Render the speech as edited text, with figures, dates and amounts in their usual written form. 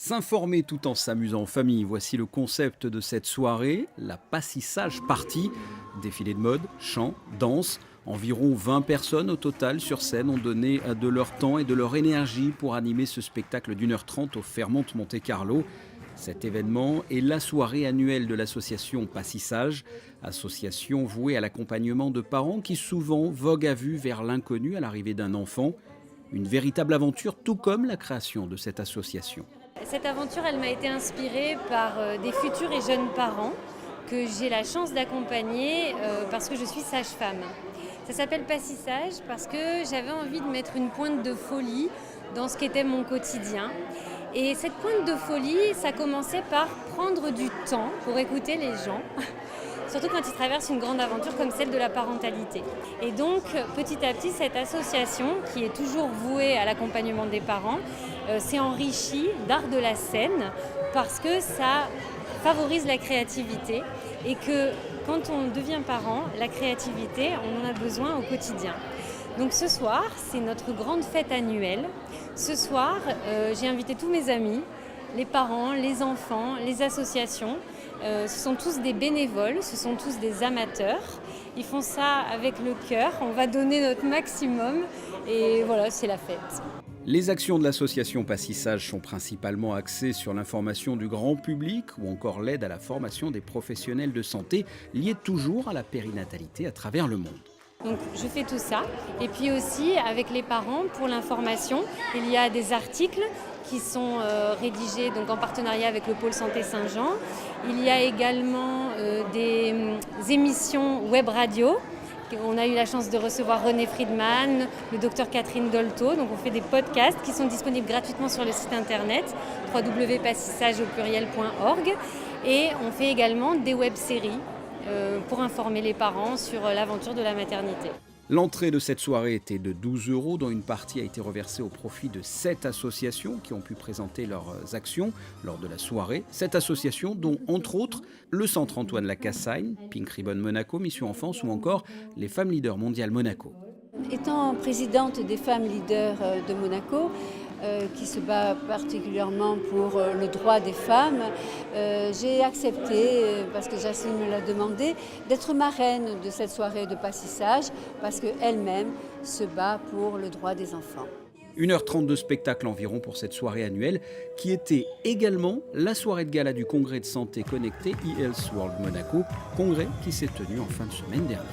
S'informer tout en s'amusant en famille, voici le concept de cette soirée, la Passissage Party. Défilé de mode, chant, danse. Environ 20 personnes au total sur scène ont donné de leur temps et de leur énergie pour animer ce spectacle d'1h30 au Fairmont Monte-Carlo. Cet événement est la soirée annuelle de l'association Passissage, association vouée à l'accompagnement de parents qui souvent voguent à vue vers l'inconnu à l'arrivée d'un enfant. Une véritable aventure, tout comme la création de cette association. Cette aventure, elle m'a été inspirée par des futurs et jeunes parents que j'ai la chance d'accompagner parce que je suis sage-femme. Ça s'appelle Passissage parce que j'avais envie de mettre une pointe de folie dans ce qu'était mon quotidien. Et cette pointe de folie, ça commençait par prendre du temps pour écouter les gens, surtout quand ils traversent une grande aventure comme celle de la parentalité. Et donc, petit à petit, cette association, qui est toujours vouée à l'accompagnement des parents, s'est enrichie d'art de la scène parce que ça favorise la créativité et que quand on devient parent, la créativité, on en a besoin au quotidien. Donc ce soir, c'est notre grande fête annuelle. Ce soir, j'ai invité tous mes amis, les parents, les enfants, les associations. Ce sont tous des bénévoles, ce sont tous des amateurs. Ils font ça avec le cœur, on va donner notre maximum et voilà, c'est la fête. Les actions de l'association Passissage sont principalement axées sur l'information du grand public ou encore l'aide à la formation des professionnels de santé liés toujours à la périnatalité à travers le monde. Donc je fais tout ça. Et puis aussi avec les parents pour l'information, il y a des articles qui sont rédigés donc en partenariat avec le pôle santé Saint-Jean. Il y a également des émissions web radio. On a eu la chance de recevoir René Friedman, le docteur Catherine Dolto. Donc on fait des podcasts qui sont disponibles gratuitement sur le site internet www.passissage.org. Et on fait également des web-séries pour informer les parents sur l'aventure de la maternité. L'entrée de cette soirée était de 12 €, dont une partie a été reversée au profit de 7 associations qui ont pu présenter leurs actions lors de la soirée. 7 associations dont, entre autres, le Centre Antoine Lacassagne, Pink Ribbon Monaco, Mission Enfance ou encore les Femmes Leaders Mondiales Monaco. Étant présidente des Femmes Leaders de Monaco, qui se bat particulièrement pour le droit des femmes, j'ai accepté, parce que Jacqueline me l'a demandé, d'être marraine de cette soirée de Passissage, parce qu'elle-même se bat pour le droit des enfants. 1h30 de spectacle environ pour cette soirée annuelle, qui était également la soirée de gala du congrès de santé connectée eHealth World Monaco, congrès qui s'est tenu en fin de semaine dernière.